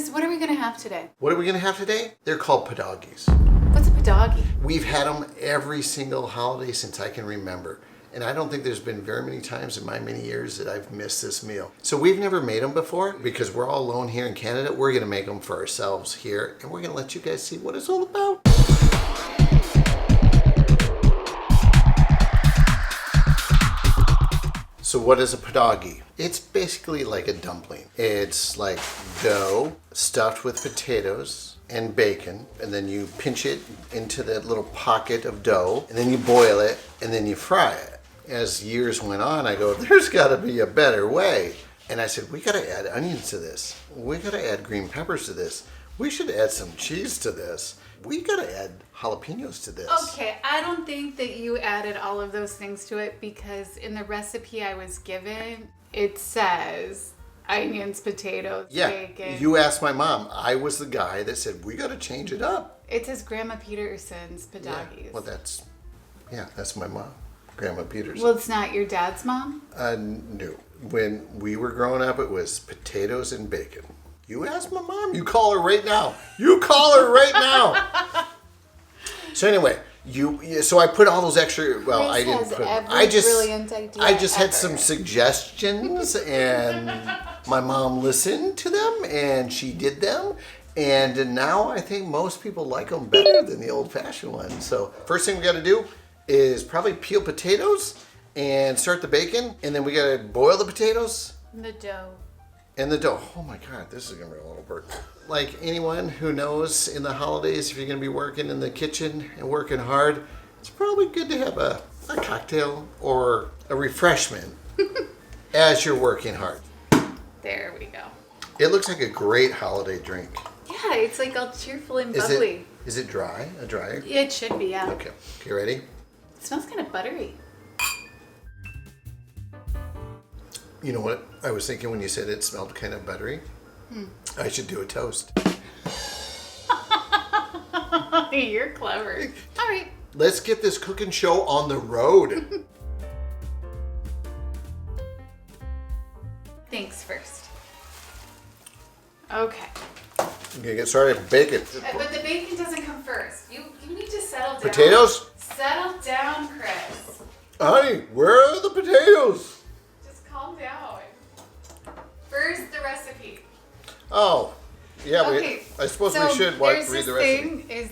Chris, what are we going to have today? What are we going to have today? They're called Padoggies. What's a padoggie? We've had them every single holiday since I can remember. And I don't think there's been very many times in my many years that I've missed this meal. So we've never made them before because we're all alone here in Canada. We're going to make them for ourselves here. And we're going to let you guys see what it's all about. So what is a padoggie? It's basically like a dumpling. It's like dough stuffed with potatoes and bacon, and then you pinch it into that little pocket of dough, and then you boil it, and then you fry it. As years went on, I go, there's got to be a better way. And I said, we got to add onions to this. We got to add green peppers to this. We should add some cheese to this. We got to add jalapenos to this. Okay, I don't think that you added all of those things to it because in the recipe I was given, it says onions, potatoes, bacon. You asked my mom. I was the guy that said, we got to change it up. It says Grandma Peterson's Padoggies. Yeah, well, that's my mom, Grandma Peterson. Well, it's not your dad's mom? No. When we were growing up, it was potatoes and bacon. You ask my mom. You call her right now. You call her right now. So anyway, so I put all those extra. Well, I didn't put. I just had some suggestions, and my mom listened to them, and she did them, and now I think most people like them better than the old-fashioned ones. So first thing we got to do is probably peel potatoes and start the bacon, and then we got to boil the potatoes. The dough. And the dough. Oh my God, this is going to be a little burnt. Like anyone who knows in the holidays, if you're going to be working in the kitchen and working hard, it's probably good to have a cocktail or a refreshment as you're working hard. There we go. It looks like a great holiday drink. Yeah, it's like all cheerful and bubbly. Is it dry? A dry? It should be, yeah. Okay. You ready? It smells kind of buttery. You know what I was thinking when you said it smelled kind of buttery? I should do a toast. You're clever. All right. Let's get this cooking show on the road. Thanks first. Okay. I'm going to get started with bacon. But the bacon doesn't come first. You need to settle down. Potatoes? Settle down, Chris. Honey, where are the potatoes? Calm down. First, the recipe. Oh, yeah. Okay, I suppose we should read the recipe. Thing is,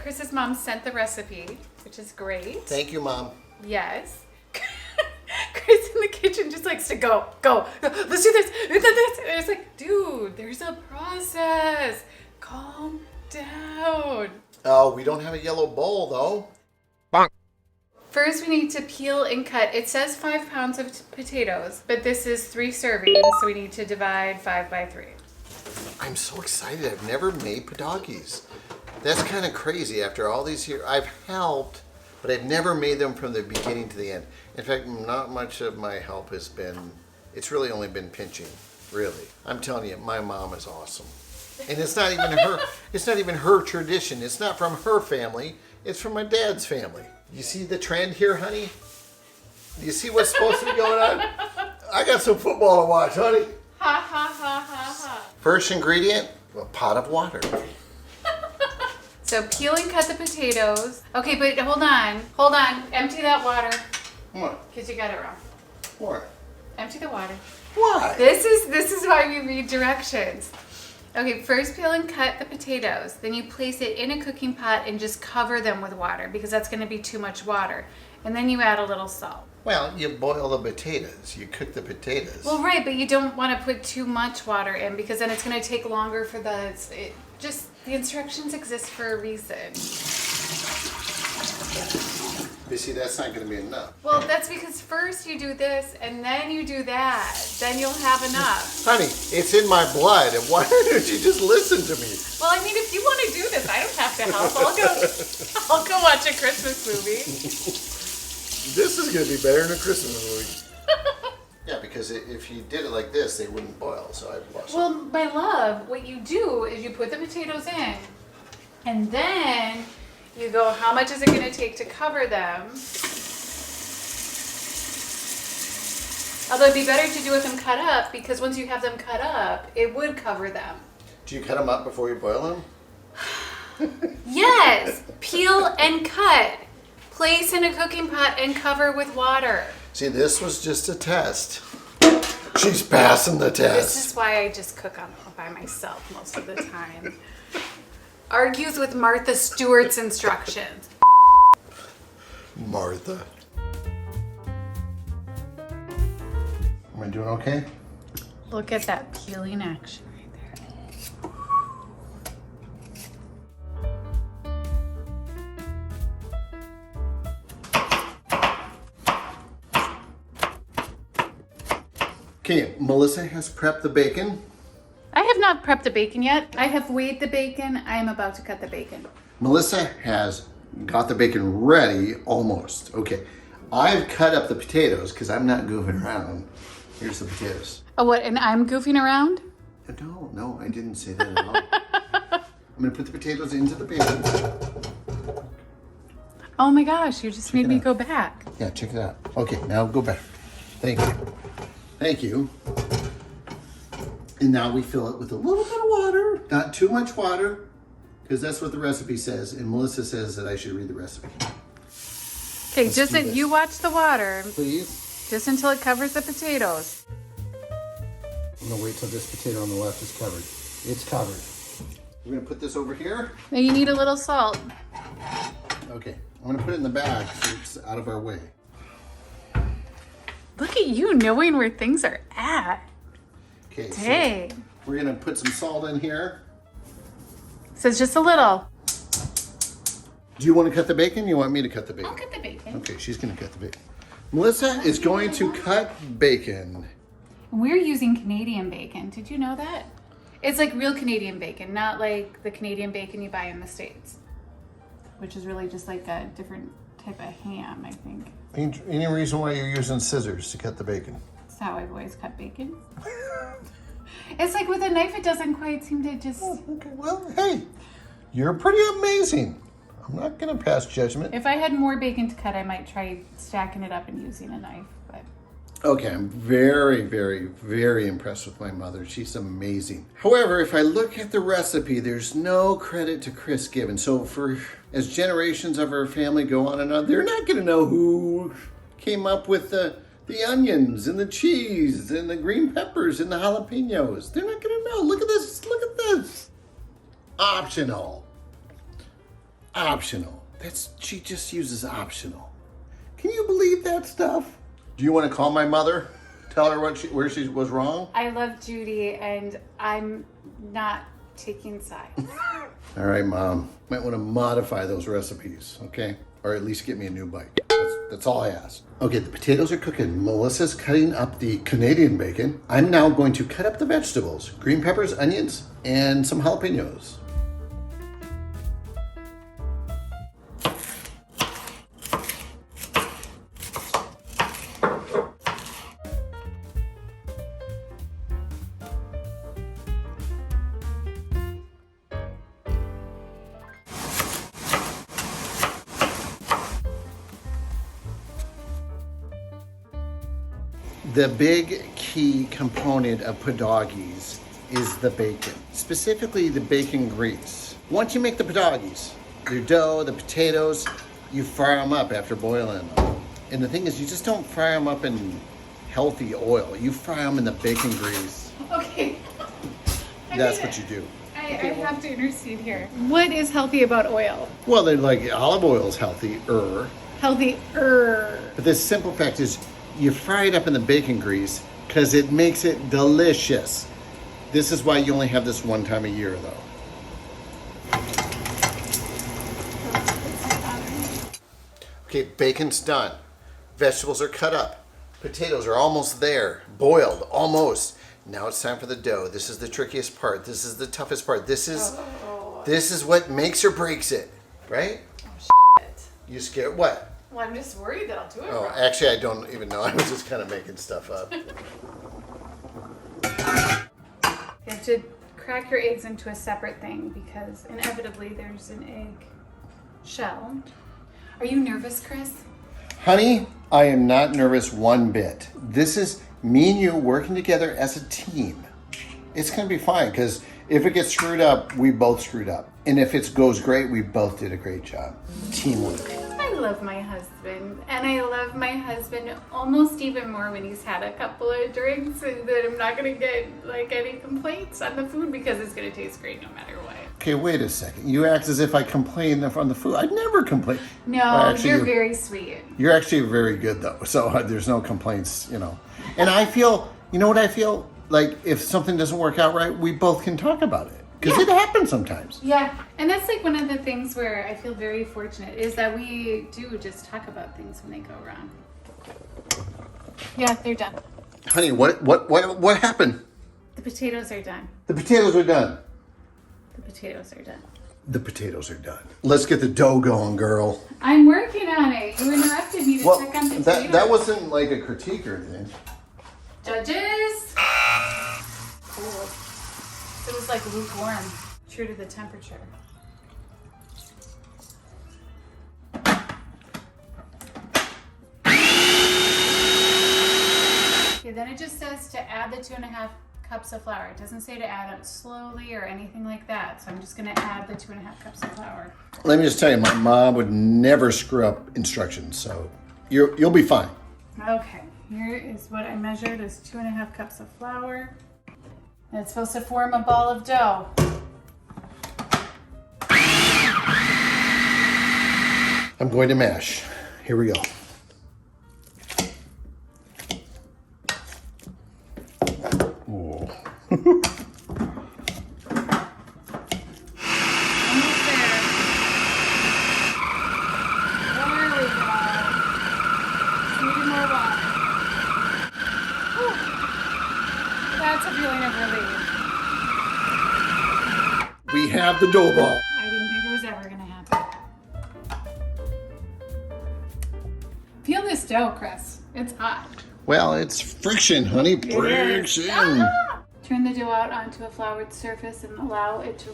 Chris's mom sent the recipe, which is great. Thank you, Mom. Yes. Chris in the kitchen just likes to go. Let's do this. And it's like, dude, there's a process. Calm down. Oh, we don't have a yellow bowl though. First, we need to peel and cut. It says 5 pounds of potatoes, but this is 3 servings, so we need to divide 5 by 3. I'm so excited. I've never made Padoggies. That's kind of crazy after all these years. I've helped, but I've never made them from the beginning to the end. In fact, not much of my help has been, it's really only been pinching, really. I'm telling you, my mom is awesome. And it's not even her tradition. It's not from her family. It's from my dad's family. You see the trend here, honey? Do you see what's supposed to be going on? I got some football to watch, honey. Ha ha ha ha ha. First ingredient, a pot of water. So peel and cut the potatoes. Okay, but hold on. Empty that water. What? Because you got it wrong. What? Empty the water. Why? This is why we read directions. Okay, first peel and cut the potatoes. Then you place it in a cooking pot and just cover them with water because that's going to be too much water. And then you add a little salt. Well, you boil the potatoes. You cook the potatoes. Well, right, but you don't want to put too much water in because then it's going to take longer for the instructions exist for a reason. You see, that's not going to be enough. Well, that's because first you do this and then you do that. Then you'll have enough. Honey, it's in my blood. And why don't you just listen to me? Well, I mean, if you want to do this, I don't have to help. I'll go watch a Christmas movie. This is going to be better than a Christmas movie. Yeah, because if you did it like this, they wouldn't boil. So I'd watch. Well, my love, what you do is you put the potatoes in, and then you go, how much is it going to take to cover them? Although it'd be better to do with them cut up because once you have them cut up, it would cover them. Do you cut them up before you boil them? Yes. Peel and cut. Place in a cooking pot and cover with water. See, this was just a test. She's passing the test. This is why I just cook by myself most of the time. Argues with Martha Stewart's instructions. Martha. Am I doing okay? Look at that peeling action right there. Okay, Melissa has prepped the bacon. I have not prepped the bacon yet. I have weighed the bacon. I am about to cut the bacon. Melissa has got the bacon ready, almost. Okay, I've cut up the potatoes because I'm not goofing around. Here's the potatoes. Oh, what? And I'm goofing around? No, I didn't say that at all. I'm gonna put the potatoes into the bacon. Oh my gosh, you just made me out. go back. Yeah, check it out. Okay, now go back. Thank you. Thank you. And now we fill it with a little bit of water, not too much water, because that's what the recipe says. And Melissa says that I should read the recipe. Okay, Let's just do that this. you watch the water, Please. just until it covers the potatoes. I'm gonna wait till this potato on the left is covered. It's covered. We're gonna put this over here. Now you need a little salt. Okay, I'm gonna put it in the bag so it's out of our way. Look at you knowing where things are at. Okay, so Dang. we're gonna put some salt in here. So it's just a little. Do you want to cut the bacon? You want me to cut the bacon? I'll cut the bacon. Okay, she's gonna cut the bacon. Melissa is going to cut bacon. We're using Canadian bacon. Did you know that? It's like real Canadian bacon, not like the Canadian bacon you buy in the States, which is really just like a different type of ham, I think. Any reason why you're using scissors to cut the bacon? That's how I've always cut bacon. It's like with a knife, it doesn't quite seem to just... Okay, well, hey, you're pretty amazing. I'm not gonna pass judgment. If I had more bacon to cut, I might try stacking it up and using a knife, but... Okay, I'm very, very, very impressed with my mother. She's amazing. However, if I look at the recipe, there's no credit to Chris given. So as generations of our family go on and on, they're not gonna know who came up with the onions and the cheese and the green peppers and the jalapenos. They're not gonna know. Look at this, look at this. Optional. Optional. She just uses optional. Can you believe that stuff? Do you want to call my mother? Tell her where she was wrong? I love Judy, and I'm not taking sides. All right, Mom. Might want to modify those recipes, okay? Or at least get me a new bike. That's all I ask. Okay, the potatoes are cooking. Melissa's cutting up the Canadian bacon. I'm now going to cut up the vegetables. Green peppers, onions, and some jalapenos. The big key component of Padoggies is the bacon, specifically the bacon grease. Once you make the Padoggies, your dough, the potatoes, you fry them up after boiling them. And the thing is, you just don't fry them up in healthy oil. You fry them in the bacon grease. Okay. That's what you do. I have to intercede here. What is healthy about oil? Well, they're like olive oil is healthier. Healthier. But the simple fact is, you fry it up in the bacon grease because it makes it delicious. This is why you only have this one time a year, though. Okay, bacon's done. Vegetables are cut up. Potatoes are almost there. Boiled, almost. Now it's time for the dough. This is the trickiest part. This is the toughest part. This is what makes or breaks it, right? Oh, shit. You scared? What? Well, I'm just worried that I'll do it Oh, wrong. actually, I don't even know. I was just kind of making stuff up. You have to crack your eggs into a separate thing because inevitably there's an egg shell. Are you nervous, Chris? Honey, I am not nervous one bit. This is me and you working together as a team. It's going to be fine because if it gets screwed up, we both screwed up. And if it goes great, we both did a great job. Teamwork. I love my husband, and I love my husband almost even more when he's had a couple of drinks, and that I'm not gonna get like any complaints on the food because it's gonna taste great no matter what. Okay, wait a second. You act as if I complain on the food. I never complain. No, Well, actually, you're very sweet. You're actually very good though, so there's no complaints, you know. And I feel, you know what I feel? Like if something doesn't work out right, we both can talk about it. Because it happens sometimes. Yeah, and that's like one of the things where I feel very fortunate is that we do just talk about things when they go wrong. Yeah, they're done. Honey, what happened? The potatoes are done. The potatoes are done. The potatoes are done. The potatoes are done. Let's get the dough going, girl. I'm working on it. You interrupted me to check on potatoes. That wasn't like a critique or anything. Judges? Cool. It was like lukewarm, true to the temperature. Okay, then it just says to add the 2.5 cups of flour. It doesn't say to add it slowly or anything like that. So I'm just gonna add the 2.5 cups of flour. Let me just tell you, my mom would never screw up instructions, so you'll be fine. Okay, here is what I measured as 2.5 cups of flour. And it's supposed to form a ball of dough. I'm going to mash. Here we go. Ooh. Almost there. There we go. Just need more water. Whew. That's a feeling of relief. We have the dough ball. I didn't think it was ever going to happen. Feel this dough, Chris. It's hot. Well, it's friction, honey. Friction. Ah! Turn the dough out onto a floured surface and allow it to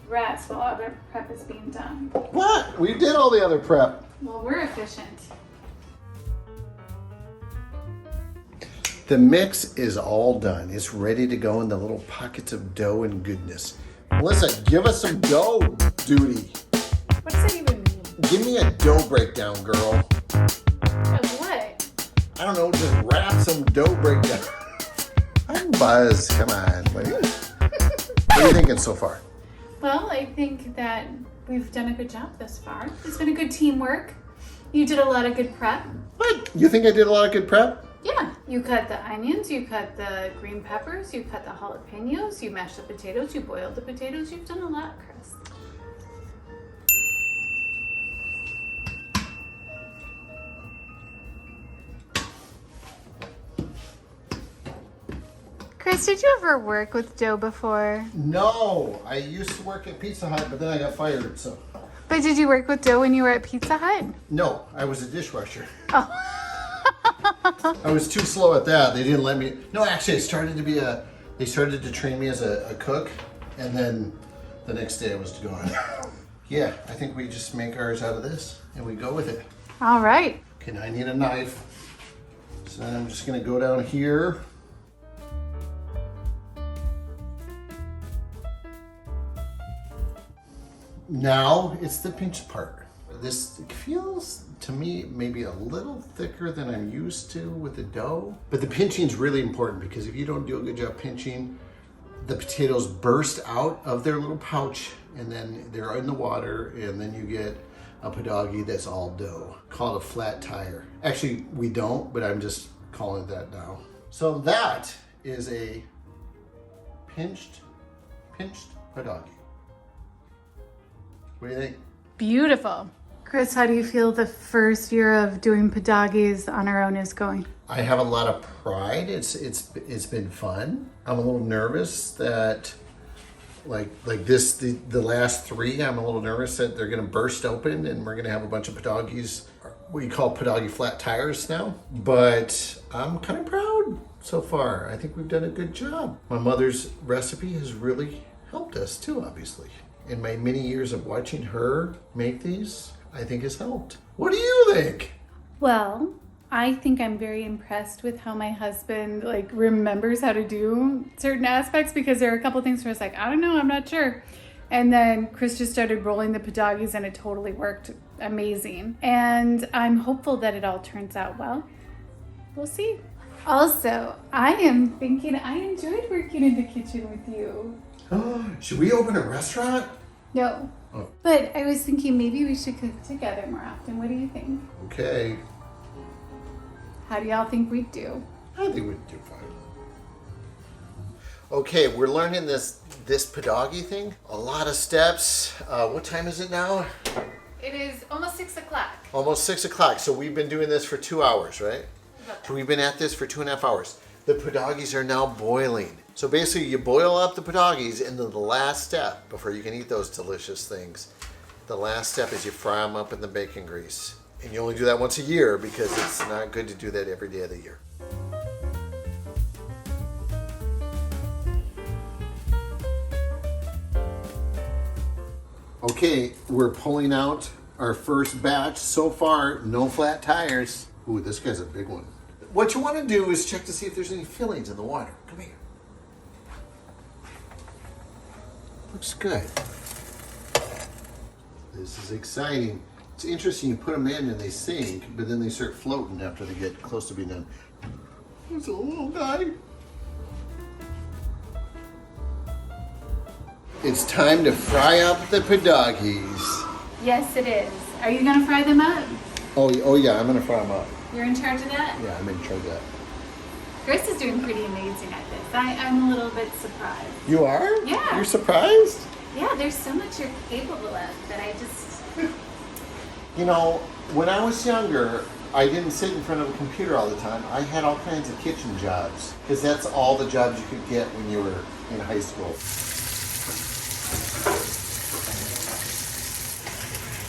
rest while other prep is being done. What? We did all the other prep. Well, we're efficient. The mix is all done. It's ready to go in the little pockets of dough and goodness. Melissa, give us some dough duty. What does that even mean? Give me a dough breakdown, girl. Of what? I don't know, just wrap some dough breakdown. I'm buzzed. Come on. What are you thinking so far? Well, I think that we've done a good job thus far. It's been a good teamwork. You did a lot of good prep. What? You think I did a lot of good prep? Yeah. You cut the onions, you cut the green peppers, you cut the jalapenos, you mashed the potatoes, you boiled the potatoes. You've done a lot, Chris. Chris, did you ever work with dough before? No. I used to work at Pizza Hut, but then I got fired, so. But did you work with dough when you were at Pizza Hut? No, I was a dishwasher. Oh. I was too slow at that. They didn't let me. No, actually, they started to train me as a cook, and then the next day I was gone. Yeah, I think we just make ours out of this, and we go with it. All right. Okay, now I need a knife. So then I'm just gonna go down here. Now it's the pinch part. This feels to me maybe a little thicker than I'm used to with the dough. But the pinching is really important because if you don't do a good job pinching, the potatoes burst out of their little pouch and then they're in the water and then you get a padoggie that's all dough. Call it a flat tire. Actually, we don't, but I'm just calling it that now. So that is a pinched padoggie. What do you think? Beautiful. Chris, how do you feel the first year of doing Padoggies on our own is going? I have a lot of pride. It's been fun. I'm a little nervous that like this the last three. I'm a little nervous that they're gonna burst open and we're gonna have a bunch of Padoggies. We call Padoggie flat tires now. But I'm kind of proud so far. I think we've done a good job. My mother's recipe has really helped us too, obviously. In my many years of watching her make these, I think has helped. What do you think? Well, I think I'm very impressed with how my husband like remembers how to do certain aspects, because there are a couple things where it's like, I don't know, I'm not sure. And then Chris just started rolling the Padoggies and it totally worked amazing. And I'm hopeful that it all turns out well. We'll see. Also, I am thinking I enjoyed working in the kitchen with you. Should we open a restaurant? No. Oh. But I was thinking maybe we should cook together more often. What do you think? Okay. How do y'all think we'd do? I think we'd do fine. Okay, we're learning this Padoggy thing. A lot of steps. What time is it now? It is almost 6 o'clock. Almost 6 o'clock. So we've been doing this for 2 hours, right? So we've been at this for 2.5 hours. The Padoggies are now boiling. So basically you boil up the Padoggies, and then the last step, before you can eat those delicious things, the last step is you fry them up in the bacon grease. And you only do that once a year because it's not good to do that every day of the year. Okay, we're pulling out our first batch. So far, no flat tires. Ooh, this guy's a big one. What you want to do is check to see if there's any fillings in the water. Come here. Looks good. This is exciting. It's interesting, you put them in and they sink, but then they start floating after they get close to being done. There's a little guy. It's time to fry up the Padoggies. Yes, it is. Are you going to fry them up? Oh yeah, I'm gonna fry them up. You're in charge of that? Yeah, I'm in charge of that. Chris is doing pretty amazing at this. I'm a little bit surprised. You are? Yeah. You're surprised? Yeah, there's so much you're capable of that I just... You know, when I was younger, I didn't sit in front of a computer all the time. I had all kinds of kitchen jobs, because that's all the jobs you could get when you were in high school.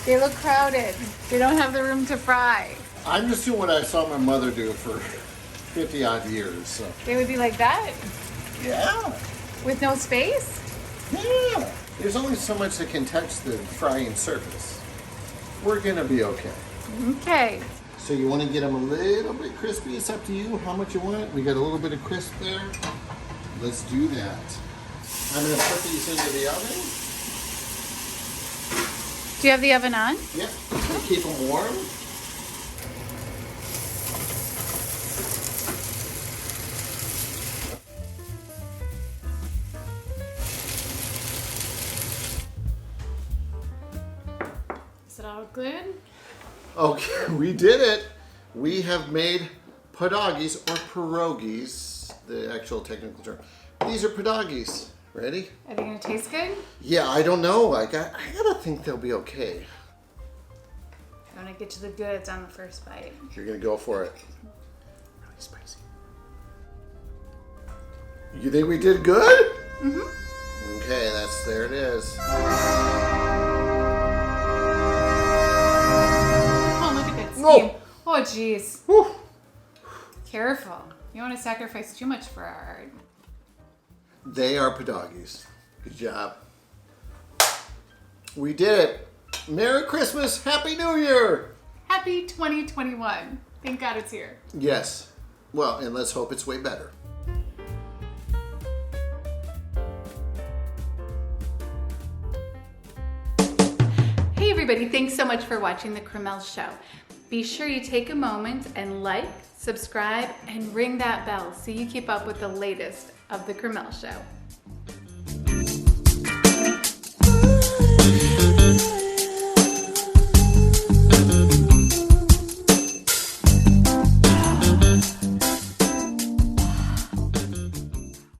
They look crowded. They don't have the room to fry. I'm just doing what I saw my mother do for 50 odd years. So. They would be like that? Yeah. With no space? Yeah. There's only so much that can touch the frying surface. We're gonna be okay. Okay. So you want to get them a little bit crispy? It's up to you how much you want. We got a little bit of crisp there. Let's do that. I'm gonna put these into the oven. Do you have the oven on? Yep. To keep them warm. Is it all good? Okay, we did it. We have made Padoggies, or Pierogis, the actual technical term. These are Padoggies. Ready? Are they gonna taste good? Yeah, I don't know. I gotta think they'll be okay. I wanna get to the goods on the first bite. You're gonna go for it. Really spicy. You think we did good? Mm-hmm. Okay, there it is. Oh, look at that steam. No. Oh, jeez. Whew. Careful. You don't want to sacrifice too much for our art. They are Padoggies. Good job. We did it. Merry Christmas. Happy New Year. Happy 2021. Thank God it's here. Yes. Well, and let's hope it's way better. Hey everybody, thanks so much for watching The Chris+Mel Show. Be sure you take a moment and like, subscribe, and ring that bell so you keep up with the latest of The Chris+Mel Show.